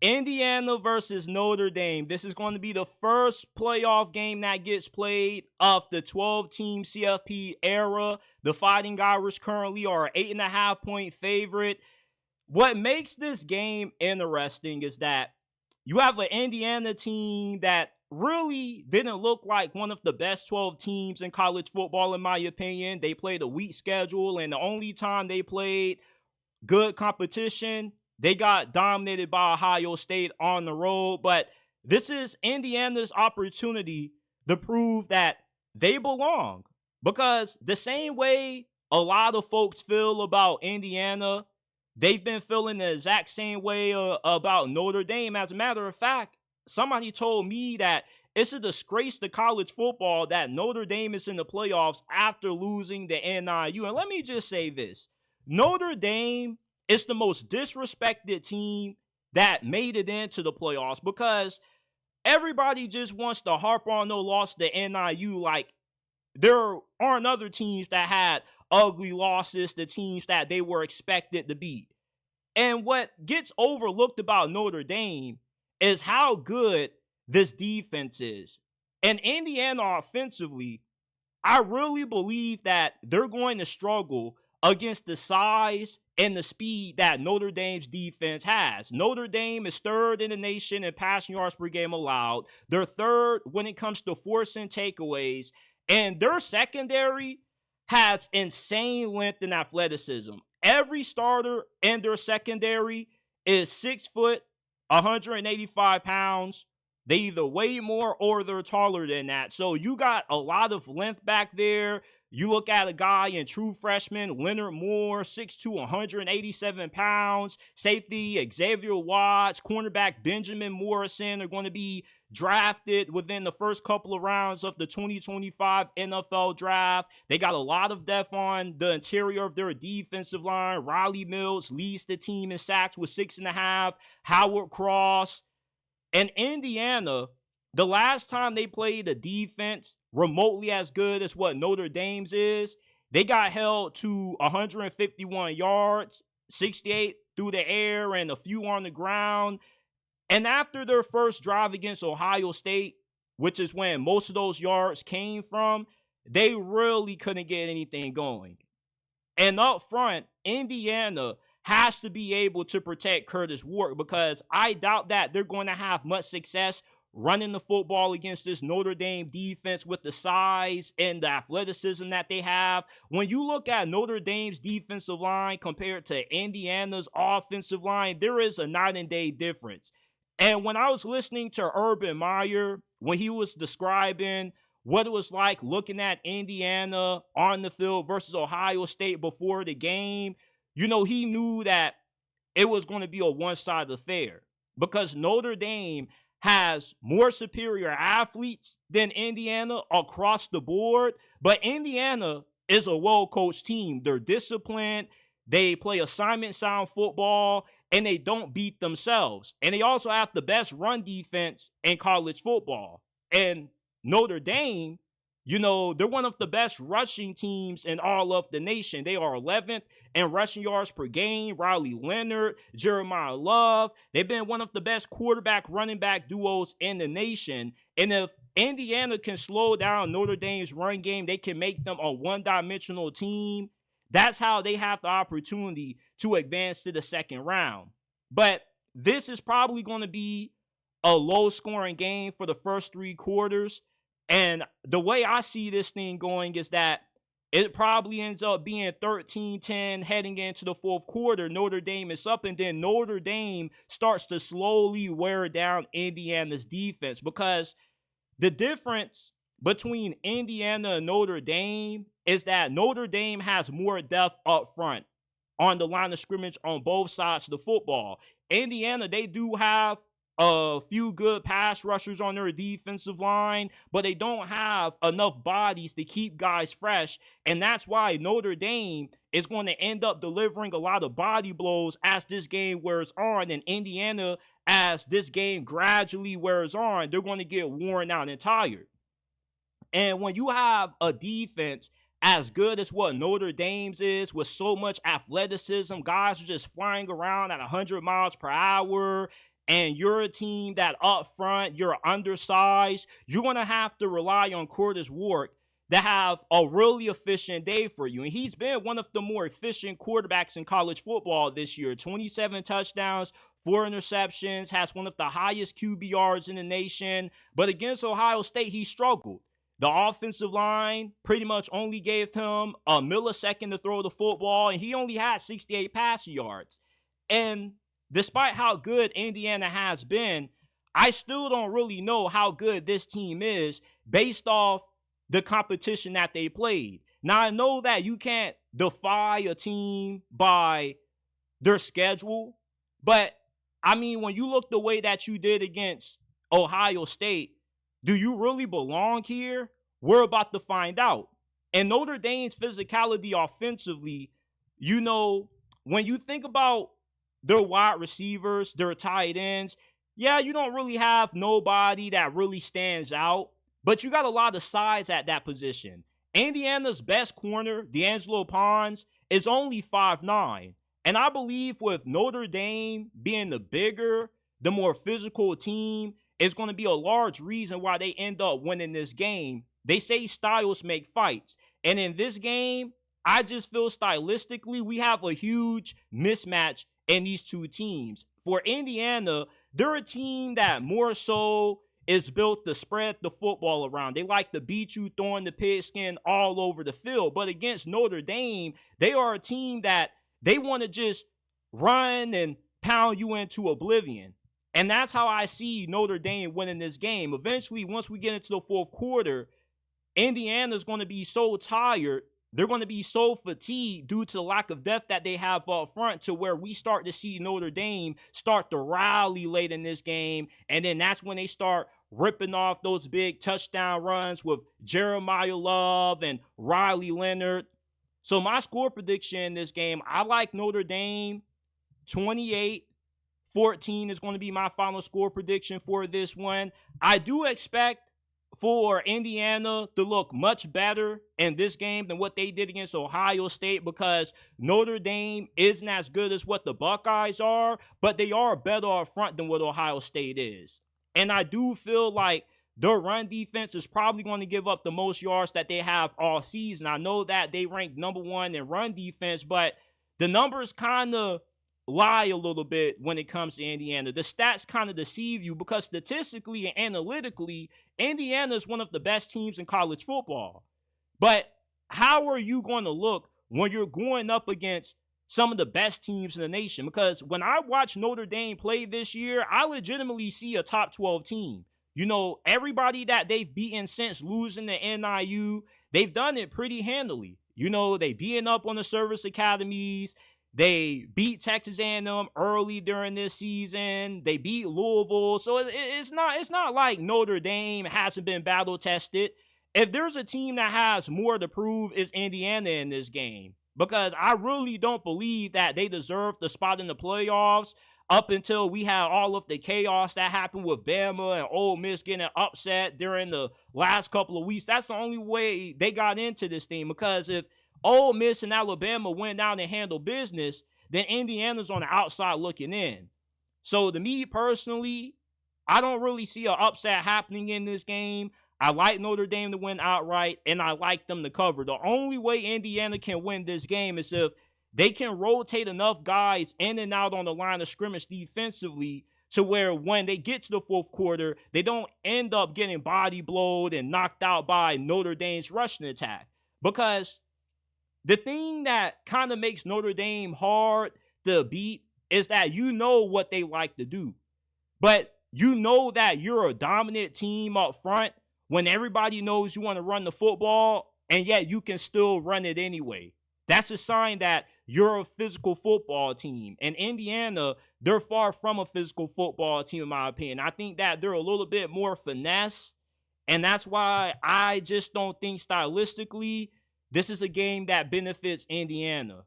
Indiana versus Notre Dame. This is going to be the first playoff game that gets played of the 12-team CFP era. The Fighting Irish currently are an 8.5-point favorite. What makes this game interesting is that you have an Indiana team that really didn't look like one of the best 12 teams in college football, in my opinion. They played a weak schedule, and the only time they played good competition, they got dominated by Ohio State on the road. But this is Indiana's opportunity to prove that they belong. Because the same way a lot of folks feel about Indiana, they've been feeling the exact same way about Notre Dame. As a matter of fact, somebody told me that it's a disgrace to college football that Notre Dame is in the playoffs after losing to NIU. And let me just say this. Notre Dame is the most disrespected team that made it into the playoffs because everybody just wants to harp on no loss to NIU like there aren't other teams that had ugly losses to teams that they were expected to beat. And what gets overlooked about Notre Dame is how good this defense is. And Indiana offensively, I really believe that they're going to struggle against the size and the speed that Notre Dame's defense has. Notre Dame is third in the nation in passing yards per game allowed. They're third when it comes to forcing takeaways. And their secondary has insane length and athleticism. Every starter in their secondary is 6 foot, 185 pounds. They either weigh more or they're taller than that. So you got a lot of length back there. You look at a guy in true freshman, Leonard Moore, 6'2", 187 pounds. Safety, Xavier Watts, cornerback Benjamin Morrison are going to be drafted within the first couple of rounds of the 2025 NFL draft. They got a lot of depth on the interior of their defensive line. Riley Mills leads the team in sacks with 6.5. Howard Cross. And Indiana, the last time they played a defense remotely as good as what Notre Dame's is, they got held to 151 yards, 68 through the air and a few on the ground. And after their first drive against Ohio State, which is when most of those yards came from, they really couldn't get anything going. And up front, Indiana has to be able to protect Curtis Ward because I doubt that they're going to have much success running the football against this Notre Dame defense with the size and the athleticism that they have. When you look at Notre Dame's defensive line compared to Indiana's offensive line, there is a night and day difference. And when I was listening to Urban Meyer, when he was describing what it was like looking at Indiana on the field versus Ohio State before the game, you know, he knew that it was going to be a one-sided affair because Notre Dame has more superior athletes than Indiana across the board. But Indiana is a well-coached team. They're disciplined. They play assignment-sound football, and they don't beat themselves. And they also have the best run defense in college football. And Notre Dame, you know, they're one of the best rushing teams in all of the nation. They are 11th in rushing yards per game. Riley Leonard, Jeremiah Love. They've been one of the best quarterback running back duos in the nation. And if Indiana can slow down Notre Dame's run game, they can make them a one-dimensional team. That's how they have the opportunity to advance to the second round. But this is probably going to be a low-scoring game for the first three quarters. And the way I see this thing going is that it probably ends up being 13-10 heading into the fourth quarter. Notre Dame is up, and then Notre Dame starts to slowly wear down Indiana's defense because the difference between Indiana and Notre Dame is that Notre Dame has more depth up front on the line of scrimmage on both sides of the football. Indiana, they do have a few good pass rushers on their defensive line, but they don't have enough bodies to keep guys fresh. And that's why Notre Dame is going to end up delivering a lot of body blows as this game wears on. And Indiana, as this game gradually wears on, they're going to get worn out and tired. And when you have a defense as good as what Notre Dame's is, with so much athleticism, guys are just flying around at 100 miles per hour. and you're a team that up front, you're undersized, you're going to have to rely on Curtis Wark to have a really efficient day for you. And he's been one of the more efficient quarterbacks in college football this year. 27 touchdowns, 4 interceptions, has one of the highest QBRs in the nation. But against Ohio State, he struggled. The offensive line pretty much only gave him a millisecond to throw the football, and he only had 68 passing yards. And despite how good Indiana has been, I still don't really know how good this team is based off the competition that they played. Now, I know that you can't defy a team by their schedule, but I mean, when you look the way that you did against Ohio State, do you really belong here? We're about to find out. And Notre Dame's physicality offensively, you know, when you think about their wide receivers, their tight ends, yeah, you don't really have nobody that really stands out, but you got a lot of size at that position. Indiana's best corner, D'Angelo Pons, is only 5'9". And I believe with Notre Dame being the bigger, the more physical team, is going to be a large reason why they end up winning this game. They say styles make fights. And in this game, I just feel stylistically we have a huge mismatch in these two teams. For Indiana, they're a team that more so is built to spread the football around. They like to beat you throwing the pigskin all over the field. But against Notre Dame, they are a team that they want to just run and pound you into oblivion. And that's how I see Notre Dame winning this game. Eventually, once we get into the fourth quarter, Indiana's going to be so tired, they're going to be so fatigued due to the lack of depth that they have up front, to where we start to see Notre Dame start to rally late in this game. And then that's when they start ripping off those big touchdown runs with Jeremiah Love and Riley Leonard. So my score prediction in this game, I like Notre Dame 28-14 is going to be my final score prediction for this one. I do expect for Indiana to look much better in this game than what they did against Ohio State, because Notre Dame isn't as good as what the Buckeyes are, but they are better up front than what Ohio State is. And I do feel like their run defense is probably going to give up the most yards that they have all season. I know that they ranked number 1 in run defense, but the numbers kind of lie a little bit when it comes to Indiana. The stats kind of deceive you, because statistically and analytically, Indiana is one of the best teams in college football. But how are you going to look when you're going up against some of the best teams in the nation? Because when I watch Notre Dame play this year, I legitimately see a top 12 team. You know, everybody that they've beaten since losing to NIU, they've done it pretty handily. You know, they beaten up on the service academies. They beat Texas A&M early during this season. They beat Louisville. So it's not like Notre Dame hasn't been battle tested. If there's a team that has more to prove, it's Indiana in this game. Because I really don't believe that they deserve the spot in the playoffs up until we had all of the chaos that happened with Bama and Ole Miss getting upset during the last couple of weeks. That's the only way they got into this thing. Because if Ole Miss and Alabama went down and handled business, then Indiana's on the outside looking in. So to me personally, I don't really see an upset happening in this game. I like Notre Dame to win outright, and I like them to cover. The only way Indiana can win this game is if they can rotate enough guys in and out on the line of scrimmage defensively, to where when they get to the fourth quarter, they don't end up getting body blowed and knocked out by Notre Dame's rushing attack. Because the thing that kind of makes Notre Dame hard to beat is that you know what they like to do. But you know that you're a dominant team up front when everybody knows you want to run the football, and yet you can still run it anyway. That's a sign that you're a physical football team. And Indiana, they're far from a physical football team, in my opinion. I think that they're a little bit more finesse, and that's why I just don't think stylistically this is a game that benefits Indiana.